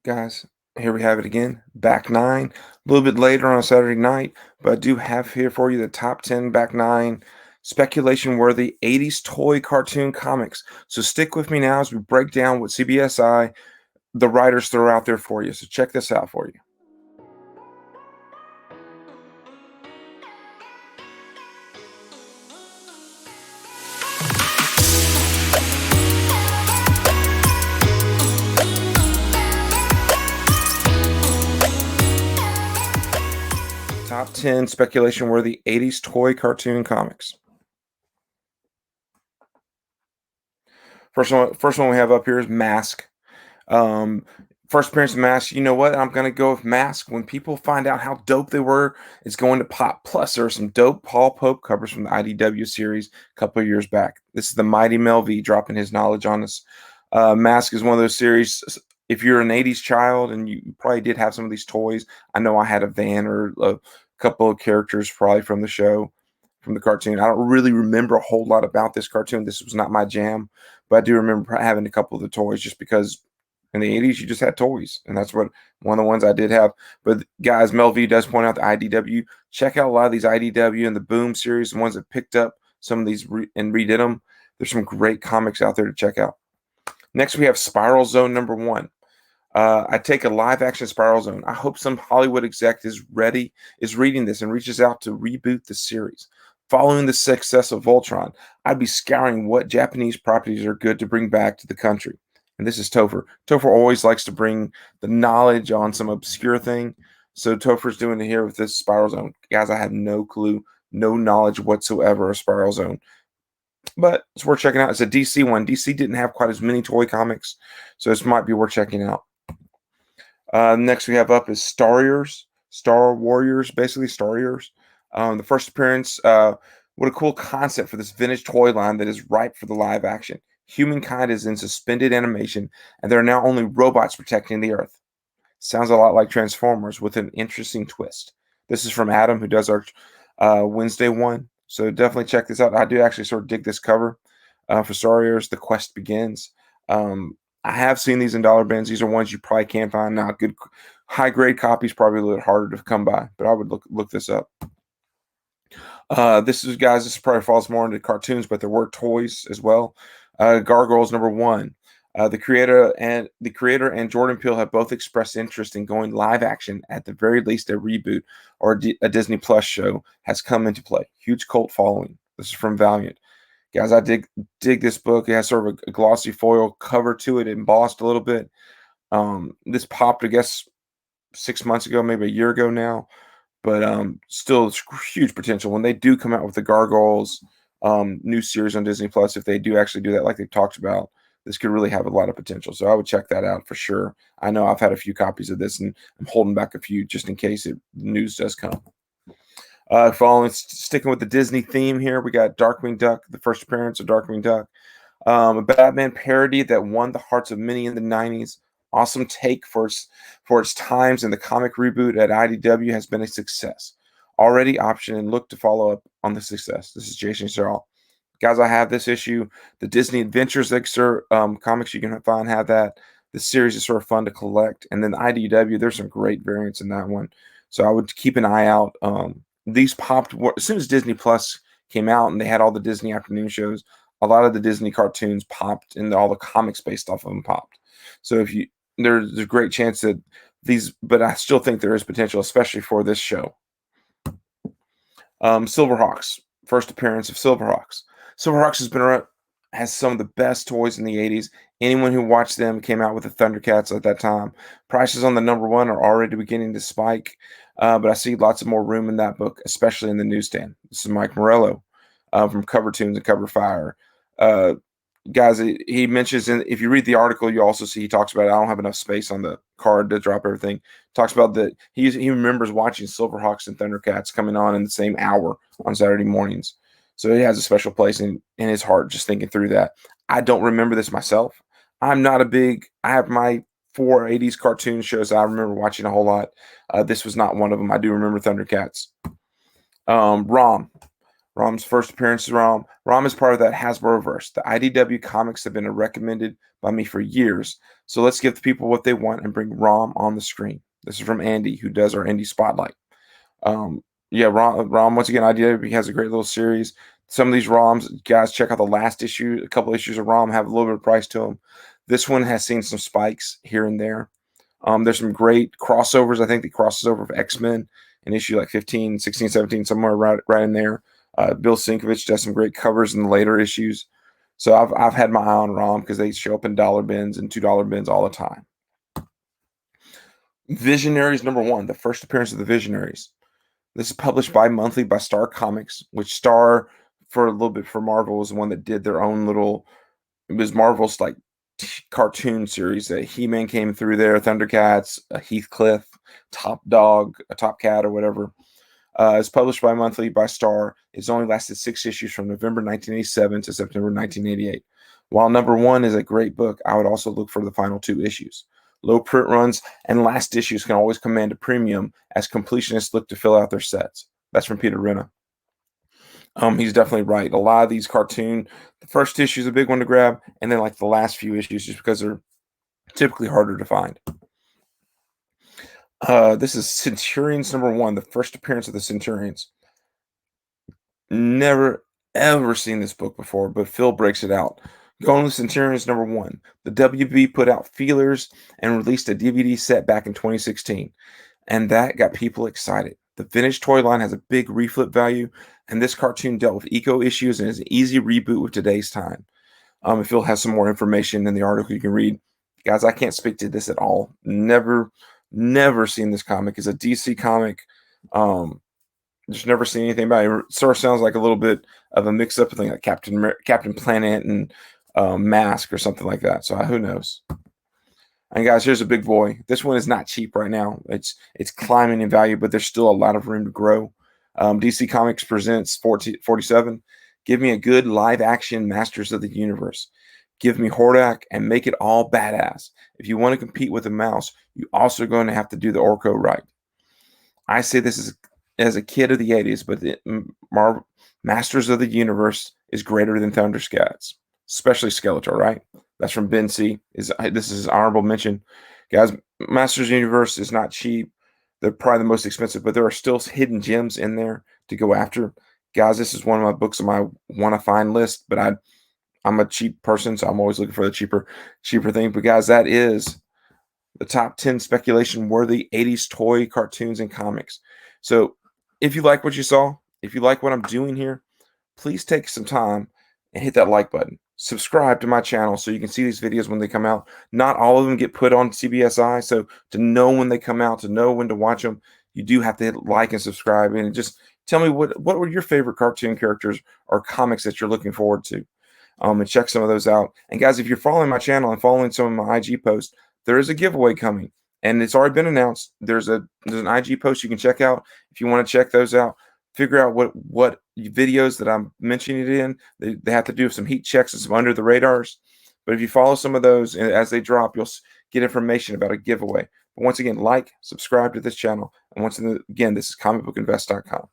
Guys, here we have it again. Back nine. A little bit later on a Saturday night, but I do have here for you the top 10 back nine speculation worthy 80s toy cartoon comics. So stick with me now as we break down what CBSI, the writers, throw out there for you. So check this out for you. Top 10 speculation worthy 80s toy cartoon comics. First one we have up here is Mask. First appearance of Mask. You know what? I'm gonna go with Mask. When people find out how dope they were, it's going to pop. Plus, there are some dope Paul Pope covers from the IDW series a couple of years back. This is the Mighty Mel V dropping his knowledge on us. Mask is one of those series. If you're an 80s child and you probably did have some of these toys, I know I had a van or a couple of characters probably from the show, from the cartoon. I don't really remember a whole lot about this cartoon. This was not my jam, but I do remember having a couple of the toys just because in the 80s you just had toys, and that's what one of the ones I did have. But guys, Mel V does point out the IDW. Check out a lot of these IDW and the Boom series, the ones that picked up some of these and redid them. There's some great comics out there to check out. Next, we have Spiral Zone #1. I take a live action Spiral Zone. I hope some Hollywood exec is reading this and reaches out to reboot the series. Following the success of Voltron, I'd be scouring what Japanese properties are good to bring back to the country. And this is Topher. Topher always likes to bring the knowledge on some obscure thing. So Topher's doing it here with this Spiral Zone. Guys, I have no clue, no knowledge whatsoever of Spiral Zone. But it's worth checking out. It's a DC one. DC didn't have quite as many toy comics, so this might be worth checking out. Next we have up is Star Warriors, basically Starriors. The first appearance, what a cool concept for this vintage toy line that is ripe for the live action. Humankind is in suspended animation, and there are now only robots protecting the Earth. Sounds a lot like Transformers with an interesting twist. This is from Adam, who does our Wednesday one. So definitely check this out. I do actually sort of dig this cover for Starriors. The Quest Begins. I have seen these in dollar bins. These are ones you probably can't find now. Good high grade copies, probably a little harder to come by, but I would look this up. This probably falls more into cartoons, but there were toys as well. Gargoyles #1. The creator and Jordan Peele have both expressed interest in going live action. At the very least, a reboot or a Disney Plus show has come into play. Huge cult following. This is from Valiant. Guys, I dig this book. It has sort of a glossy foil cover to it, embossed a little bit. This popped, I guess, 6 months ago, maybe a year ago now, but still it's huge potential. When they do come out with the Gargoyles new series on Disney Plus, if they do actually do that like they've talked about, this could really have a lot of potential. So I would check that out for sure. I know I've had a few copies of this, and I'm holding back a few just in case news does come. Sticking with the Disney theme here, we got Darkwing Duck, the first appearance of Darkwing Duck, a Batman parody that won the hearts of many in the 90s. Awesome take for its times, and the comic reboot at IDW has been a success. Already optioned and look to follow up on the success. This is Jason Searle. Guys, I have this issue. The Disney Adventures comics you can find have that. The series is sort of fun to collect. And then the IDW, there's some great variants in that one. So I would keep an eye out. These popped as soon as Disney Plus came out and they had all the Disney afternoon shows. A lot of the Disney cartoons popped and all the comics based off of them popped. So there's a great chance that but I still think there is potential, especially for this show. Silverhawks, first appearance of Silverhawks. Silverhawks has some of the best toys in the 80s. Anyone who watched them came out with the Thundercats at that time. Prices on the #1 are already beginning to spike, but I see lots of more room in that book, especially in the newsstand. This is Mike Morello from Cover Tunes and Cover Fire. Guys, he mentions, if you read the article, you also see he talks about, I don't have enough space on the card to drop everything. Talks about that he remembers watching Silverhawks and Thundercats coming on in the same hour on Saturday mornings. So he has a special place in his heart just thinking through that. I don't remember this myself. I have my 4 80s cartoon shows I remember watching a whole lot. This was not one of them. I do remember Thundercats. ROM. Rom's first appearance is Rom. Rom is part of that Hasbro verse. The IDW comics have been recommended by me for years. So let's give the people what they want and bring Rom on the screen. This is from Andy, who does our Indie Spotlight. Um, yeah, Rom, once again, IDW has a great little series. Some of these ROMs, guys, check out the last issue. A couple issues of ROM have a little bit of price to them. This one has seen some spikes here and there. There's some great crossovers. I think the crosses over of X-Men in issue like 15, 16, 17, somewhere right in there. Bill Sienkiewicz does some great covers in the later issues. So I've had my eye on ROM because they show up in dollar bins and $2 bins all the time. Visionaries #1, the first appearance of the Visionaries. This is published bi-monthly by Star Comics, which Star, for a little bit for Marvel, was the one that did their own little, it was Marvel's like cartoon series. That He-Man came through there, Thundercats, Heathcliff, Top Dog, a Top Cat, or whatever. It's published bi-monthly by Star. It's only lasted 6 issues from November 1987 to September 1988. While #1 is a great book, I would also look for the final 2 issues. Low print runs and last issues can always command a premium as completionists look to fill out their sets. That's from Peter Renna. He's definitely right. A lot of these cartoon, the first issue is a big one to grab, and then like the last few issues, just because they're typically harder to find. This is Centurions #1, the first appearance of the Centurions. Never ever seen this book before, but Phil breaks it out. Going with Centurions #1. The WB put out feelers and released a DVD set back in 2016, and that got people excited. The vintage toy line has a big reflip value, and this cartoon dealt with eco issues and is an easy reboot with today's time. Phil has some more information in the article you can read. Guys, I can't speak to this at all. Never seen this comic. It's a DC comic. Just never seen anything about it. It sort of sounds like a little bit of a mix-up thing, like Captain Planet and Mask or something like that. So who knows? And guys, here's a big boy. This one is not cheap right now. It's climbing in value, but there's still a lot of room to grow. DC Comics presents 47. Give me a good live-action Masters of the Universe. Give me Hordak and make it all badass. If you want to compete with a mouse, you also going to have to do the Orko right. I say this as a kid of the 80s, but the Masters of the Universe is greater than Thundercats, especially Skeletor, right? That's from Ben C. This is his honorable mention. Guys, Masters of the Universe is not cheap. They're probably the most expensive, but there are still hidden gems in there to go after. Guys, this is one of my books on my want-to-find list, but I'm a cheap person, so I'm always looking for the cheaper thing. But guys, that is the top 10 speculation-worthy 80s toy cartoons and comics. So if you like what you saw, if you like what I'm doing here, please take some time and hit that like button. Subscribe to my channel so you can see these videos when they come out. Not all of them get put on CBSI, so to know when they come out, to know when to watch them, you do have to hit like and subscribe. And just tell me what were your favorite cartoon characters or comics that you're looking forward to. And check some of those out. And guys, if you're following my channel and following some of my IG posts, there is a giveaway coming, and it's already been announced. There's an IG post you can check out if you want to check those out. Figure out what videos that I'm mentioning it in. They have to do some heat checks and some under the radars. But if you follow some of those as they drop, you'll get information about a giveaway. But once again, like, subscribe to this channel. And once again, this is comicbookinvest.com.